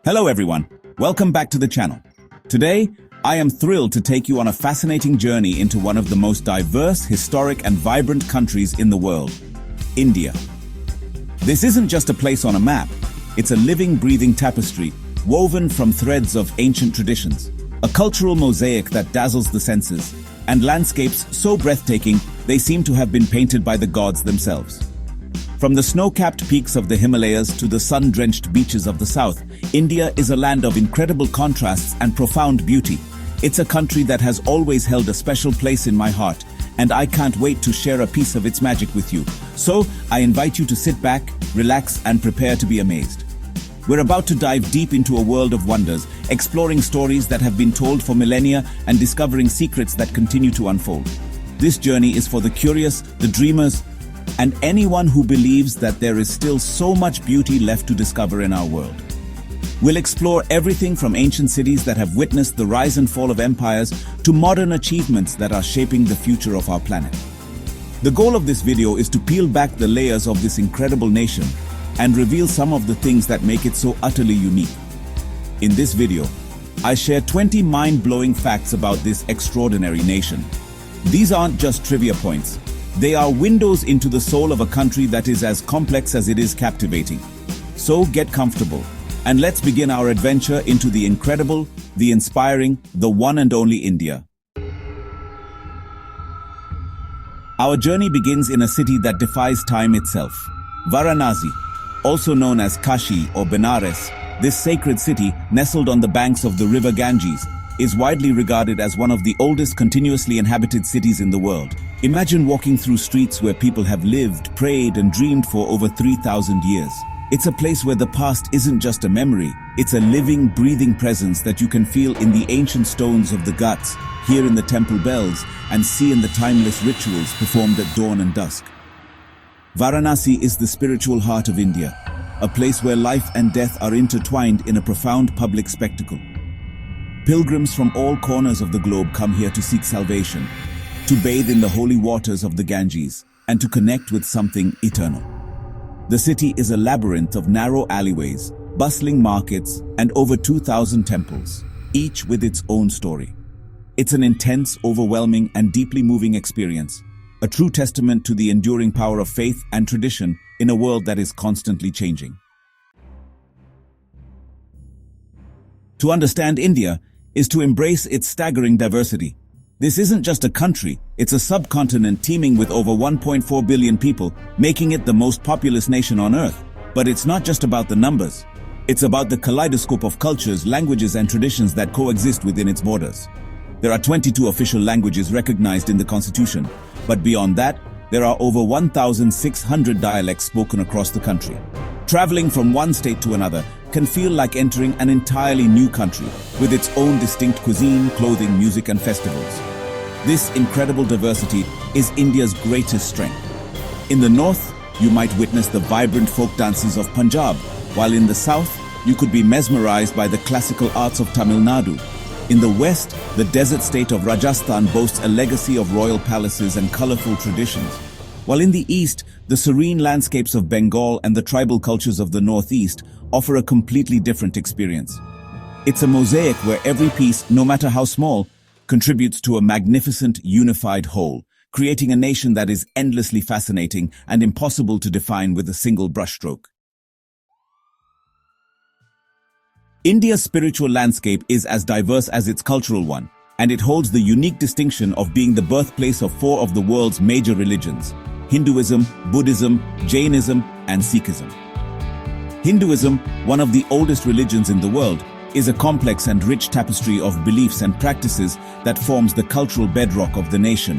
Hello everyone, welcome back to the channel. Today, I am thrilled to take you on a fascinating journey into one of the most diverse, historic and vibrant countries in the world, India. This isn't just a place on a map, it's a living, breathing tapestry woven from threads of ancient traditions, a cultural mosaic that dazzles the senses, and landscapes so breathtaking they seem to have been painted by the gods themselves. From the snow-capped peaks of the Himalayas to the sun-drenched beaches of the south, India is a land of incredible contrasts and profound beauty. It's a country that has always held a special place in my heart, and I can't wait to share a piece of its magic with you. So, I invite you to sit back, relax, and prepare to be amazed. We're about to dive deep into a world of wonders, exploring stories that have been told for millennia and discovering secrets that continue to unfold. This journey is for the curious, the dreamers, and anyone who believes that there is still so much beauty left to discover in our world. We'll explore everything from ancient cities that have witnessed the rise and fall of empires to modern achievements that are shaping the future of our planet. The goal of this video is to peel back the layers of this incredible nation and reveal some of the things that make it so utterly unique. In this video, I share 20 mind-blowing facts about this extraordinary nation. These aren't just trivia points. They are windows into the soul of a country that is as complex as it is captivating. So get comfortable, and let's begin our adventure into the incredible, the inspiring, the one and only India. Our journey begins in a city that defies time itself, Varanasi, also known as Kashi or Benares. This sacred city, nestled on the banks of the river Ganges, is widely regarded as one of the oldest continuously inhabited cities in the world. Imagine walking through streets where people have lived, prayed, and dreamed for over 3,000 years. It's a place where the past isn't just a memory, it's a living, breathing presence that you can feel in the ancient stones of the Ghats, hear in the temple bells, and see in the timeless rituals performed at dawn and dusk. Varanasi is the spiritual heart of India, a place where life and death are intertwined in a profound public spectacle. Pilgrims from all corners of the globe come here to seek salvation, to bathe in the holy waters of the Ganges, and to connect with something eternal. The city is a labyrinth of narrow alleyways, bustling markets, and over 2,000 temples, each with its own story. It's an intense, overwhelming, and deeply moving experience, a true testament to the enduring power of faith and tradition in a world that is constantly changing. To understand India is to embrace its staggering diversity. This isn't just a country, it's a subcontinent teeming with over 1.4 billion people, making it the most populous nation on Earth. But it's not just about the numbers. It's about the kaleidoscope of cultures, languages, and traditions that coexist within its borders. There are 22 official languages recognized in the Constitution, but beyond that, there are over 1,600 dialects spoken across the country. Traveling from one state to another can feel like entering an entirely new country, with its own distinct cuisine, clothing, music, and festivals. This incredible diversity is India's greatest strength. In the north, you might witness the vibrant folk dances of Punjab, while in the south, you could be mesmerized by the classical arts of Tamil Nadu. In the west, the desert state of Rajasthan boasts a legacy of royal palaces and colorful traditions, while in the east, the serene landscapes of Bengal and the tribal cultures of the northeast offer a completely different experience. It's a mosaic where every piece, no matter how small, contributes to a magnificent, unified whole, creating a nation that is endlessly fascinating and impossible to define with a single brushstroke. India's spiritual landscape is as diverse as its cultural one, and it holds the unique distinction of being the birthplace of four of the world's major religions: Hinduism, Buddhism, Jainism, and Sikhism. Hinduism, one of the oldest religions in the world, is a complex and rich tapestry of beliefs and practices that forms the cultural bedrock of the nation.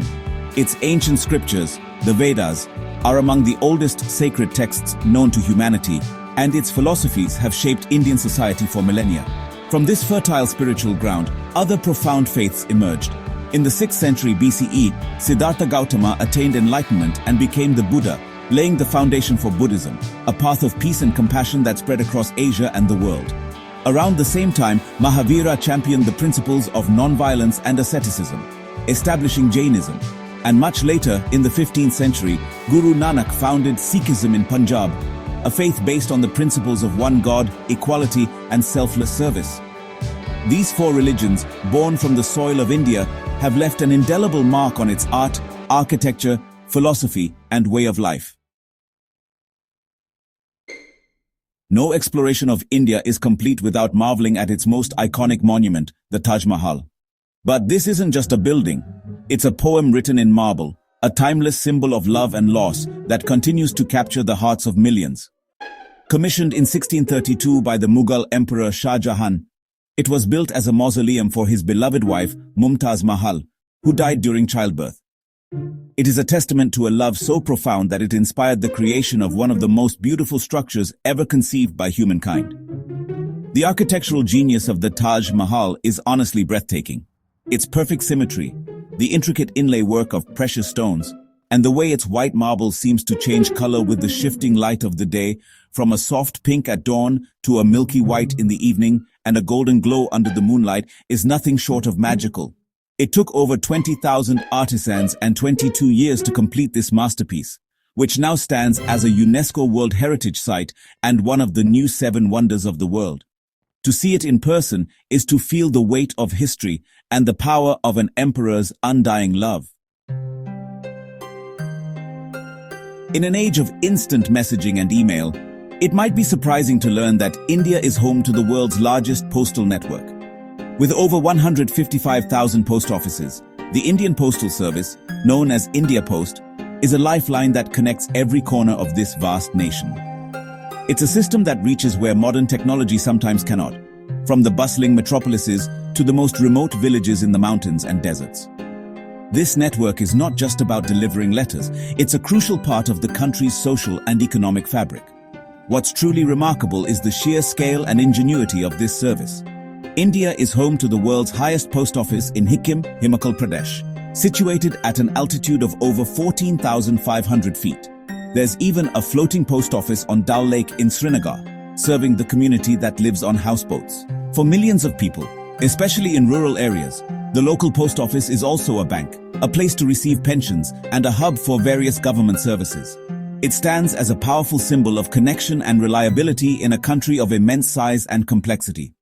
Its ancient scriptures, the Vedas, are among the oldest sacred texts known to humanity, and its philosophies have shaped Indian society for millennia. From this fertile spiritual ground, other profound faiths emerged. In the 6th century BCE, Siddhartha Gautama attained enlightenment and became the Buddha, laying the foundation for Buddhism, a path of peace and compassion that spread across Asia and the world. Around the same time, Mahavira championed the principles of non-violence and asceticism, establishing Jainism. And much later, in the 15th century, Guru Nanak founded Sikhism in Punjab, a faith based on the principles of one God, equality, and selfless service. These four religions, born from the soil of India, have left an indelible mark on its art, architecture, philosophy, and way of life. No exploration of India is complete without marveling at its most iconic monument, the Taj Mahal. But this isn't just a building. It's a poem written in marble, a timeless symbol of love and loss that continues to capture the hearts of millions. Commissioned in 1632 by the Mughal Emperor Shah Jahan, it was built as a mausoleum for his beloved wife, Mumtaz Mahal, who died during childbirth. It is a testament to a love so profound that it inspired the creation of one of the most beautiful structures ever conceived by humankind. The architectural genius of the Taj Mahal is honestly breathtaking. Its perfect symmetry, the intricate inlay work of precious stones, and the way its white marble seems to change color with the shifting light of the day, from a soft pink at dawn to a milky white in the evening and a golden glow under the moonlight, is nothing short of magical. It took over 20,000 artisans and 22 years to complete this masterpiece, which now stands as a UNESCO World Heritage Site and one of the new 7 wonders of the world. To see it in person is to feel the weight of history and the power of an emperor's undying love. In an age of instant messaging and email, it might be surprising to learn that India is home to the world's largest postal network. With over 155,000 post offices, the Indian Postal Service, known as India Post, is a lifeline that connects every corner of this vast nation. It's a system that reaches where modern technology sometimes cannot, from the bustling metropolises to the most remote villages in the mountains and deserts. This network is not just about delivering letters, it's a crucial part of the country's social and economic fabric. What's truly remarkable is the sheer scale and ingenuity of this service. India is home to the world's highest post office in Sikkim, Himachal Pradesh, situated at an altitude of over 14,500 feet. There's even a floating post office on Dal Lake in Srinagar, serving the community that lives on houseboats. For millions of people, especially in rural areas, the local post office is also a bank, a place to receive pensions, and a hub for various government services. It stands as a powerful symbol of connection and reliability in a country of immense size and complexity.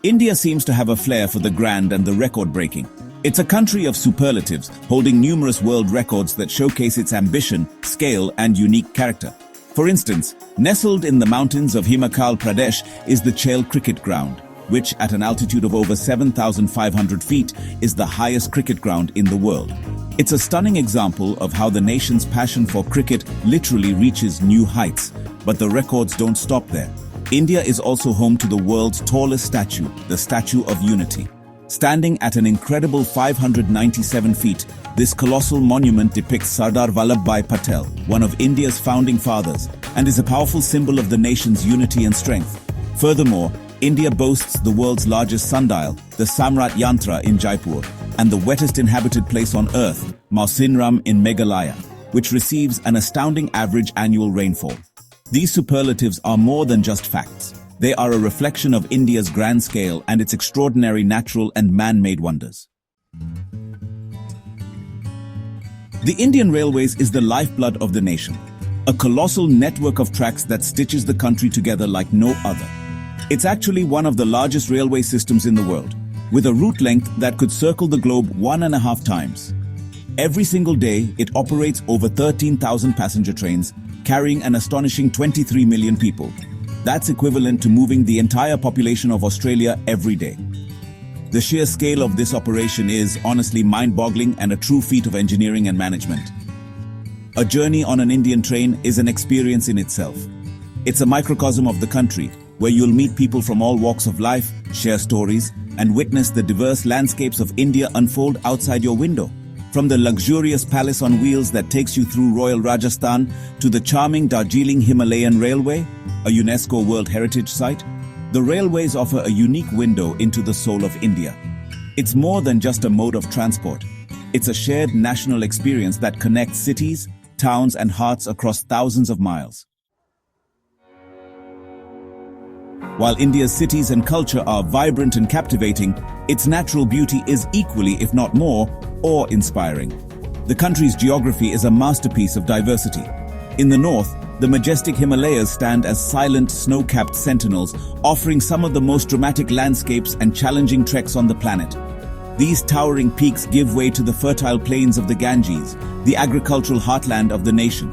India seems to have a flair for the grand and the record-breaking. It's a country of superlatives, holding numerous world records that showcase its ambition, scale, and unique character. For instance, nestled in the mountains of Himachal Pradesh is the Chel Cricket Ground, which at an altitude of over 7,500 feet is the highest cricket ground in the world. It's a stunning example of how the nation's passion for cricket literally reaches new heights, but the records don't stop there. India is also home to the world's tallest statue, the Statue of Unity. Standing at an incredible 597 feet, this colossal monument depicts Sardar Vallabhbhai Patel, one of India's founding fathers, and is a powerful symbol of the nation's unity and strength. Furthermore, India boasts the world's largest sundial, the Samrat Yantra in Jaipur, and the wettest inhabited place on earth, Mausinram in Meghalaya, which receives an astounding average annual rainfall. These superlatives are more than just facts. They are a reflection of India's grand scale and its extraordinary natural and man-made wonders. The Indian Railways is the lifeblood of the nation, a colossal network of tracks that stitches the country together like no other. It's actually one of the largest railway systems in the world, with a route length that could circle the globe 1.5 times. Every single day, it operates over 13,000 passenger trains, carrying an astonishing 23 million people. That's equivalent to moving the entire population of Australia every day. The sheer scale of this operation is honestly mind-boggling and a true feat of engineering and management. A journey on an Indian train is an experience in itself. It's a microcosm of the country, where you'll meet people from all walks of life, share stories, and witness the diverse landscapes of India unfold outside your window. From the luxurious palace on wheels that takes you through royal Rajasthan to the charming Darjeeling Himalayan Railway, a UNESCO World Heritage Site, the railways offer a unique window into the soul of India. It's more than just a mode of transport. It's a shared national experience that connects cities, towns, and hearts across thousands of miles. While India's cities and culture are vibrant and captivating, its natural beauty is equally, if not more, awe-inspiring. The country's geography is a masterpiece of diversity. In the north, the majestic Himalayas stand as silent, snow-capped sentinels, offering some of the most dramatic landscapes and challenging treks on the planet. These towering peaks give way to the fertile plains of the Ganges, the agricultural heartland of the nation.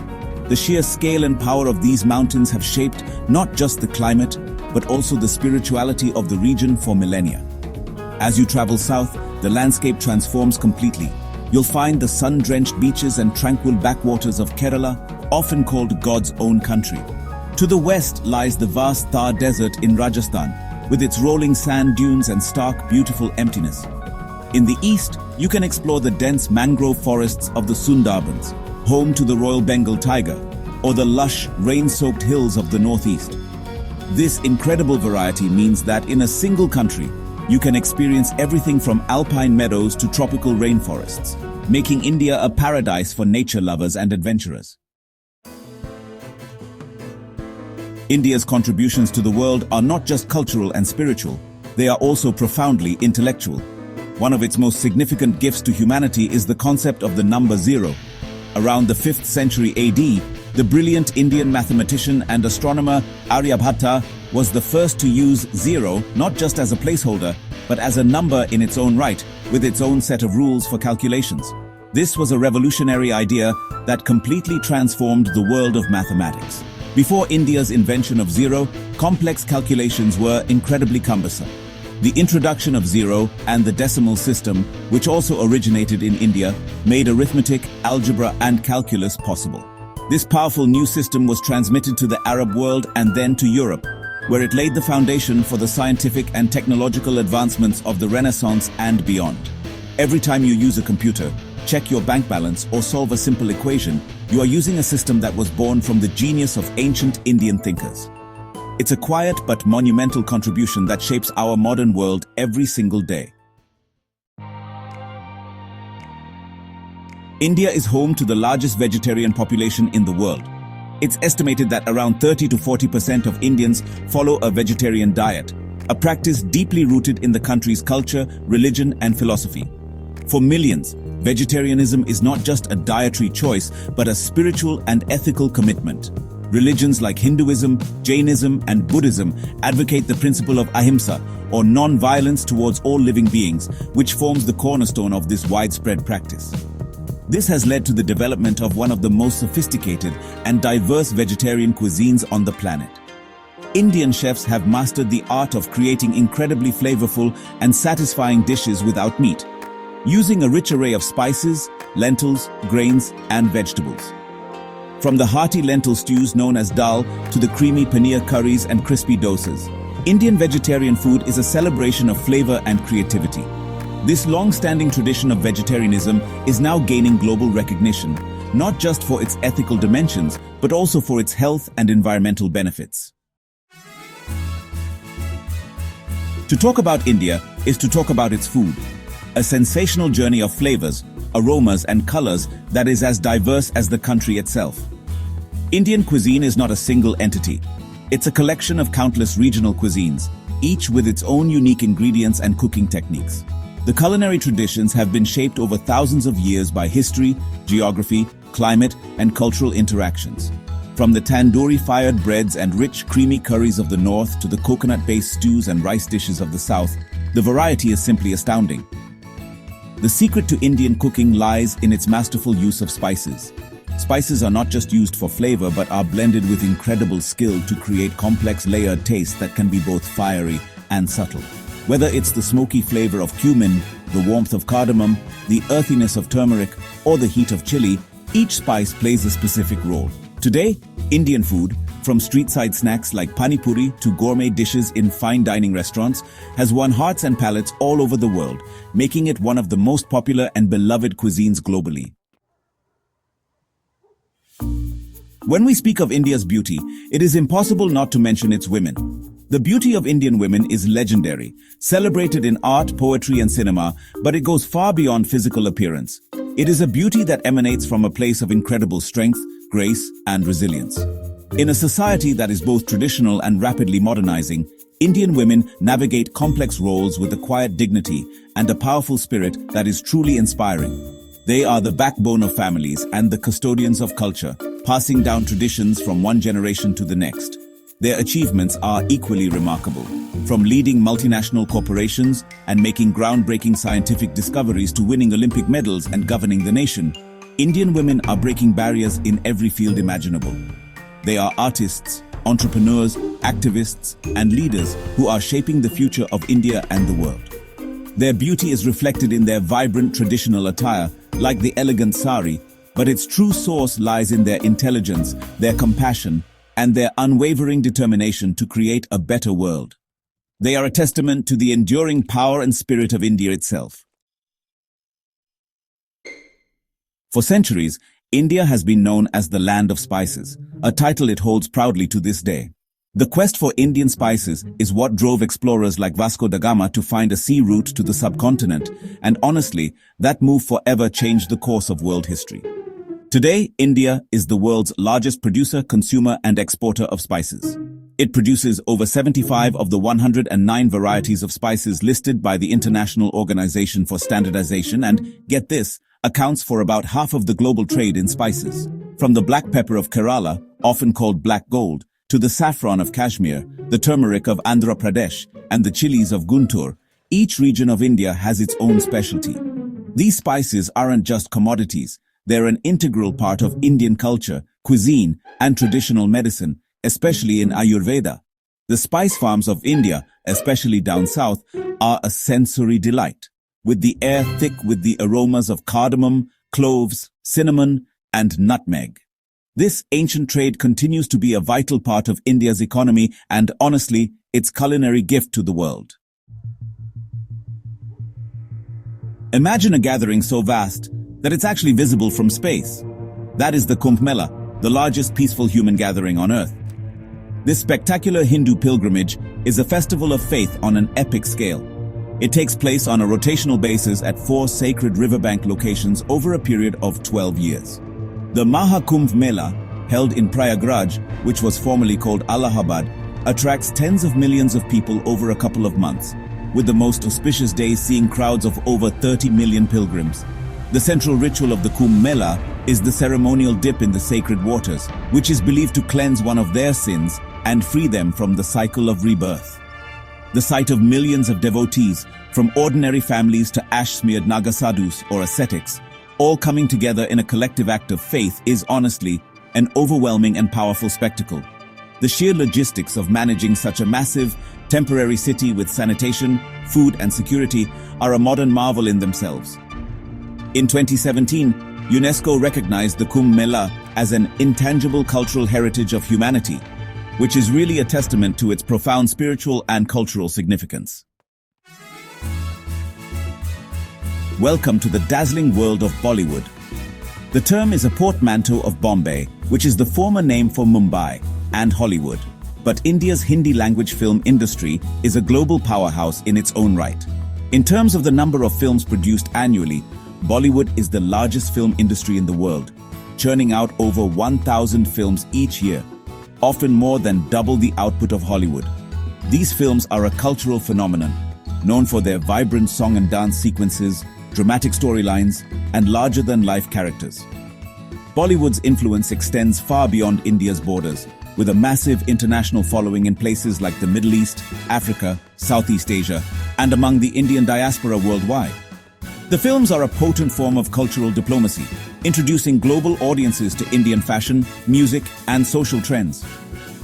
The sheer scale and power of these mountains have shaped not just the climate, but also the spirituality of the region for millennia. As you travel south, the landscape transforms completely. You'll find the sun-drenched beaches and tranquil backwaters of Kerala, often called God's own country. To the west lies the vast Thar Desert in Rajasthan, with its rolling sand dunes and stark, beautiful emptiness. In the east, you can explore the dense mangrove forests of the Sundarbans, home to the Royal Bengal tiger, or the lush, rain-soaked hills of the northeast. This incredible variety means that in a single country, you can experience everything from alpine meadows to tropical rainforests, making India a paradise for nature lovers and adventurers. India's contributions to the world are not just cultural and spiritual, they are also profoundly intellectual. One of its most significant gifts to humanity is the concept of the number zero. Around the 5th century AD, the brilliant Indian mathematician and astronomer Aryabhatta was the first to use zero not just as a placeholder, but as a number in its own right, with its own set of rules for calculations. This was a revolutionary idea that completely transformed the world of mathematics. Before India's invention of zero, complex calculations were incredibly cumbersome. The introduction of zero and the decimal system, which also originated in India, made arithmetic, algebra, and calculus possible. This powerful new system was transmitted to the Arab world and then to Europe, where it laid the foundation for the scientific and technological advancements of the Renaissance and beyond. Every time you use a computer, check your bank balance, or solve a simple equation, you are using a system that was born from the genius of ancient Indian thinkers. It's a quiet but monumental contribution that shapes our modern world every single day. India is home to the largest vegetarian population in the world. It's estimated that around 30 to 40% of Indians follow a vegetarian diet, a practice deeply rooted in the country's culture, religion, and philosophy. For millions, vegetarianism is not just a dietary choice, but a spiritual and ethical commitment. Religions like Hinduism, Jainism, and Buddhism advocate the principle of ahimsa, or non-violence towards all living beings, which forms the cornerstone of this widespread practice. This has led to the development of one of the most sophisticated and diverse vegetarian cuisines on the planet. Indian chefs have mastered the art of creating incredibly flavorful and satisfying dishes without meat, using a rich array of spices, lentils, grains, and vegetables. From the hearty lentil stews known as dal to the creamy paneer curries and crispy dosas, Indian vegetarian food is a celebration of flavor and creativity. This long-standing tradition of vegetarianism is now gaining global recognition, not just for its ethical dimensions, but also for its health and environmental benefits. To talk about India is to talk about its food, a sensational journey of flavors, aromas, and colors that is as diverse as the country itself. Indian cuisine is not a single entity. It's a collection of countless regional cuisines, each with its own unique ingredients and cooking techniques. The culinary traditions have been shaped over thousands of years by history, geography, climate, and cultural interactions. From the tandoori-fired breads and rich, creamy curries of the north to the coconut-based stews and rice dishes of the south, the variety is simply astounding. The secret to Indian cooking lies in its masterful use of spices. Spices are not just used for flavor but are blended with incredible skill to create complex layered tastes that can be both fiery and subtle. Whether it's the smoky flavor of cumin, the warmth of cardamom, the earthiness of turmeric, or the heat of chili, each spice plays a specific role. Today, Indian food, from street-side snacks like pani puri to gourmet dishes in fine dining restaurants, has won hearts and palates all over the world, making it one of the most popular and beloved cuisines globally. When we speak of India's beauty, it is impossible not to mention its women. The beauty of Indian women is legendary, celebrated in art, poetry, and cinema, but it goes far beyond physical appearance. It is a beauty that emanates from a place of incredible strength, grace, and resilience. In a society that is both traditional and rapidly modernizing, Indian women navigate complex roles with a quiet dignity and a powerful spirit that is truly inspiring. They are the backbone of families and the custodians of culture, passing down traditions from one generation to the next. Their achievements are equally remarkable. From leading multinational corporations and making groundbreaking scientific discoveries to winning Olympic medals and governing the nation, Indian women are breaking barriers in every field imaginable. They are artists, entrepreneurs, activists, and leaders who are shaping the future of India and the world. Their beauty is reflected in their vibrant traditional attire, like the elegant sari, but its true source lies in their intelligence, their compassion, and their unwavering determination to create a better world. They are a testament to the enduring power and spirit of India itself. For centuries, India has been known as the land of spices, a title it holds proudly to this day. The quest for Indian spices is what drove explorers like Vasco da Gama to find a sea route to the subcontinent, and honestly, that move forever changed the course of world history. Today, India is the world's largest producer, consumer, and exporter of spices. It produces over 75 of the 109 varieties of spices listed by the International Organization for Standardization and, get this, accounts for about half of the global trade in spices. From the black pepper of Kerala, often called black gold, to the saffron of Kashmir, the turmeric of Andhra Pradesh, and the chilies of Guntur, each region of India has its own specialty. These spices aren't just commodities. They're an integral part of Indian culture, cuisine, and traditional medicine, especially in Ayurveda. The spice farms of India, especially down south, are a sensory delight, with the air thick with the aromas of cardamom, cloves, cinnamon, and nutmeg. This ancient trade continues to be a vital part of India's economy and, honestly, its culinary gift to the world. Imagine a gathering so vast that it's actually visible from space. That is the Kumbh Mela, the largest peaceful human gathering on Earth. This spectacular Hindu pilgrimage is a festival of faith on an epic scale. It takes place on a rotational basis at 4 sacred riverbank locations over a period of 12 years. The Kumbh Mela, held in Prayagraj, which was formerly called Allahabad, attracts tens of millions of people over a couple of months, with the most auspicious days seeing crowds of over 30 million pilgrims. The central ritual of the Kumbh Mela is the ceremonial dip in the sacred waters, which is believed to cleanse one of their sins and free them from the cycle of rebirth. The sight of millions of devotees, from ordinary families to ash-smeared Nagasadhus or ascetics, all coming together in a collective act of faith is honestly an overwhelming and powerful spectacle. The sheer logistics of managing such a massive, temporary city with sanitation, food and security are a modern marvel in themselves. In 2017, UNESCO recognized the Kumbh Mela as an intangible cultural heritage of humanity, which is really a testament to its profound spiritual and cultural significance. Welcome to the dazzling world of Bollywood. The term is a portmanteau of Bombay, which is the former name for Mumbai, and Hollywood. But India's Hindi language film industry is a global powerhouse in its own right. In terms of the number of films produced annually, Bollywood is the largest film industry in the world, churning out over 1,000 films each year, often more than double the output of Hollywood. These films are a cultural phenomenon, known for their vibrant song and dance sequences, dramatic storylines, and larger-than-life characters. Bollywood's influence extends far beyond India's borders, with a massive international following in places like the Middle East, Africa, Southeast Asia, and among the Indian diaspora worldwide. The films are a potent form of cultural diplomacy, introducing global audiences to Indian fashion, music, and social trends.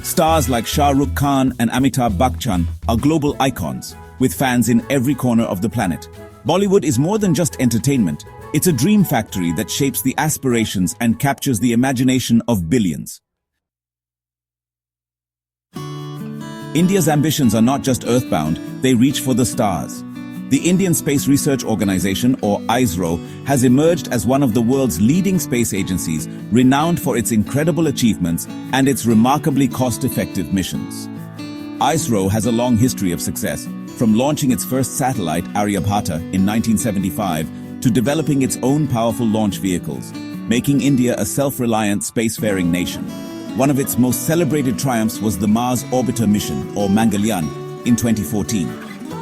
Stars like Shah Rukh Khan and Amitabh Bachchan are global icons, with fans in every corner of the planet. Bollywood is more than just entertainment. It's a dream factory that shapes the aspirations and captures the imagination of billions. India's ambitions are not just earthbound, they reach for the stars. The Indian Space Research Organization, or ISRO, has emerged as one of the world's leading space agencies, renowned for its incredible achievements and its remarkably cost-effective missions. ISRO has a long history of success, from launching its first satellite, Aryabhata, in 1975, to developing its own powerful launch vehicles, making India a self-reliant spacefaring nation. One of its most celebrated triumphs was the Mars Orbiter mission, or Mangalyaan, in 2014.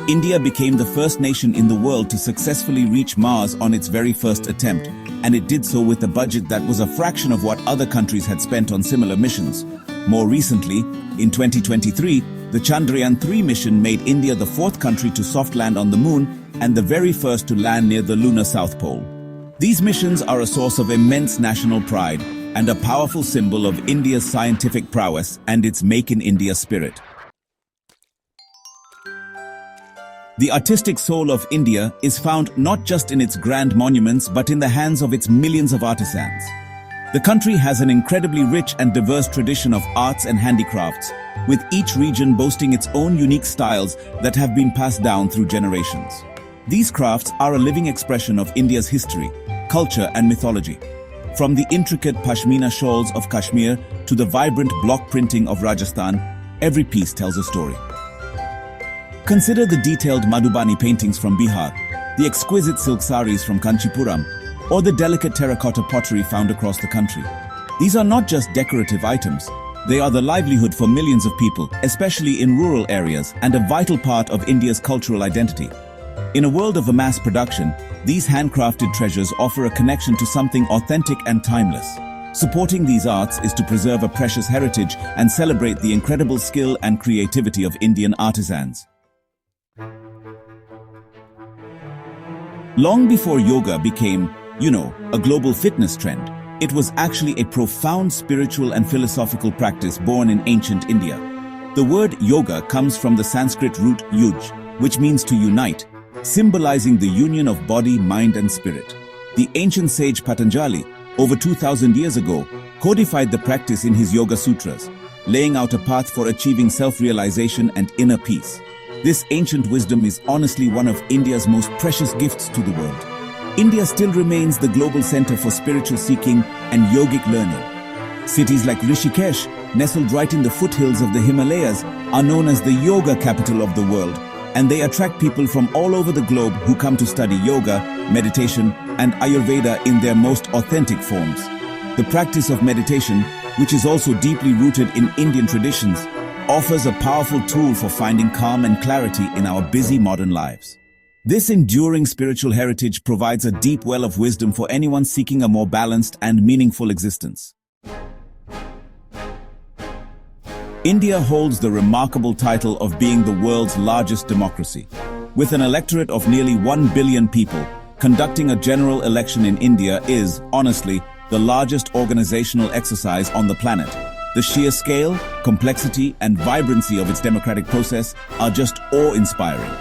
India became the first nation in the world to successfully reach Mars on its very first attempt, and it did so with a budget that was a fraction of what other countries had spent on similar missions. More recently, in 2023, the Chandrayaan-3 mission made India the fourth country to soft land on the moon and the very first to land near the lunar South Pole. These missions are a source of immense national pride and a powerful symbol of India's scientific prowess and its Make in India spirit. The artistic soul of India is found not just in its grand monuments but in the hands of its millions of artisans. The country has an incredibly rich and diverse tradition of arts and handicrafts, with each region boasting its own unique styles that have been passed down through generations. These crafts are a living expression of India's history, culture and mythology. From the intricate Pashmina shawls of Kashmir to the vibrant block printing of Rajasthan, every piece tells a story. Consider the detailed Madhubani paintings from Bihar, the exquisite silk saris from Kanchipuram, or the delicate terracotta pottery found across the country. These are not just decorative items, they are the livelihood for millions of people, especially in rural areas, and a vital part of India's cultural identity. In a world of mass production, these handcrafted treasures offer a connection to something authentic and timeless. Supporting these arts is to preserve a precious heritage and celebrate the incredible skill and creativity of Indian artisans. Long before yoga became, a global fitness trend, it was actually a profound spiritual and philosophical practice born in ancient India. The word yoga comes from the Sanskrit root yuj, which means to unite, symbolizing the union of body, mind and spirit. The ancient sage Patanjali, over 2000 years ago, codified the practice in his Yoga Sutras, laying out a path for achieving self-realization and inner peace. This ancient wisdom is honestly one of India's most precious gifts to the world. India still remains the global center for spiritual seeking and yogic learning. Cities like Rishikesh, nestled right in the foothills of the Himalayas, are known as the yoga capital of the world, and they attract people from all over the globe who come to study yoga, meditation, and Ayurveda in their most authentic forms. The practice of meditation, which is also deeply rooted in Indian traditions, offers a powerful tool for finding calm and clarity in our busy modern lives. This enduring spiritual heritage provides a deep well of wisdom for anyone seeking a more balanced and meaningful existence. India holds the remarkable title of being the world's largest democracy. With an electorate of nearly 1 billion people, conducting a general election in India is, honestly, the largest organizational exercise on the planet. The sheer scale, complexity, and vibrancy of its democratic process are just awe-inspiring.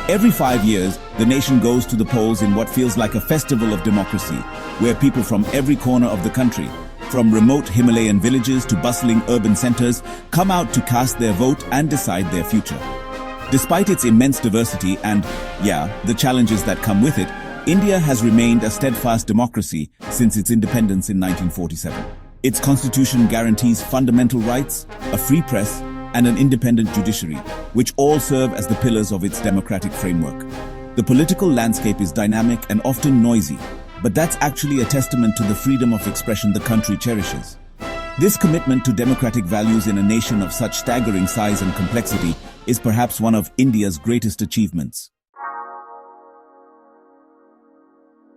Every 5 years, the nation goes to the polls in what feels like a festival of democracy, where people from every corner of the country, from remote Himalayan villages to bustling urban centers, come out to cast their vote and decide their future. Despite its immense diversity and, the challenges that come with it, India has remained a steadfast democracy since its independence in 1947. Its constitution guarantees fundamental rights, a free press, and an independent judiciary, which all serve as the pillars of its democratic framework. The political landscape is dynamic and often noisy, but that's actually a testament to the freedom of expression the country cherishes. This commitment to democratic values in a nation of such staggering size and complexity is perhaps one of India's greatest achievements.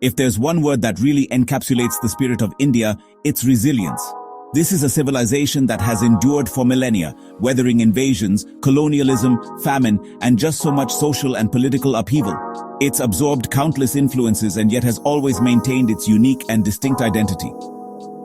If there's one word that really encapsulates the spirit of India, it's resilience. This is a civilization that has endured for millennia, weathering invasions, colonialism, famine, and just so much social and political upheaval. It's absorbed countless influences and yet has always maintained its unique and distinct identity.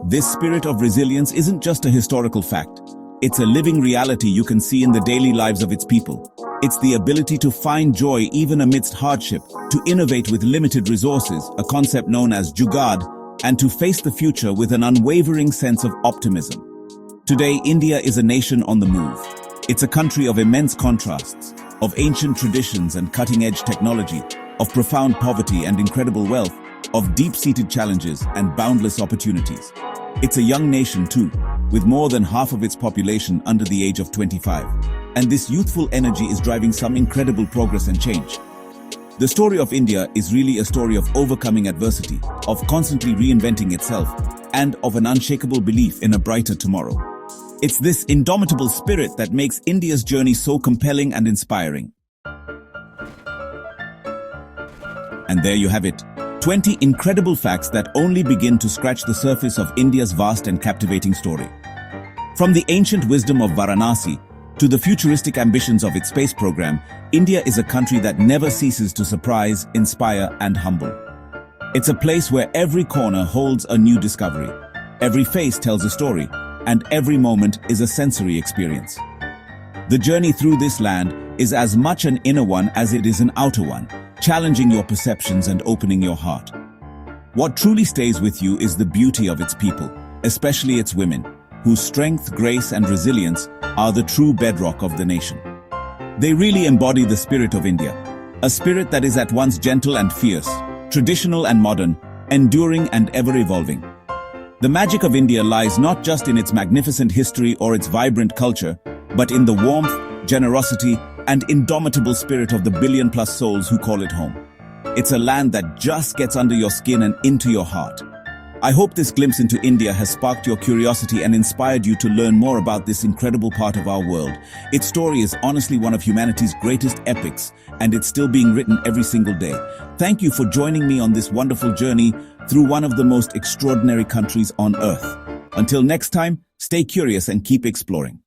This spirit of resilience isn't just a historical fact. It's a living reality you can see in the daily lives of its people. It's the ability to find joy even amidst hardship, to innovate with limited resources, a concept known as jugaad, and to face the future with an unwavering sense of optimism. Today, India is a nation on the move. It's a country of immense contrasts, of ancient traditions and cutting-edge technology, of profound poverty and incredible wealth, of deep-seated challenges and boundless opportunities. It's a young nation too, with more than half of its population under the age of 25. And this youthful energy is driving some incredible progress and change. The story of India is really a story of overcoming adversity, of constantly reinventing itself, and of an unshakable belief in a brighter tomorrow. It's this indomitable spirit that makes India's journey so compelling and inspiring. And there you have it, 20 incredible facts that only begin to scratch the surface of India's vast and captivating story. From the ancient wisdom of Varanasi to the futuristic ambitions of its space program, India is a country that never ceases to surprise, inspire, and humble. It's a place where every corner holds a new discovery, every face tells a story, and every moment is a sensory experience. The journey through this land is as much an inner one as it is an outer one, challenging your perceptions and opening your heart. What truly stays with you is the beauty of its people, especially its women, whose strength, grace, and resilience are the true bedrock of the nation. They really embody the spirit of India, a spirit that is at once gentle and fierce, traditional and modern, enduring and ever-evolving. The magic of India lies not just in its magnificent history or its vibrant culture, but in the warmth, generosity, and indomitable spirit of the billion-plus souls who call it home. It's a land that just gets under your skin and into your heart. I hope this glimpse into India has sparked your curiosity and inspired you to learn more about this incredible part of our world. Its story is honestly one of humanity's greatest epics, and it's still being written every single day. Thank you for joining me on this wonderful journey through one of the most extraordinary countries on Earth. Until next time, stay curious and keep exploring.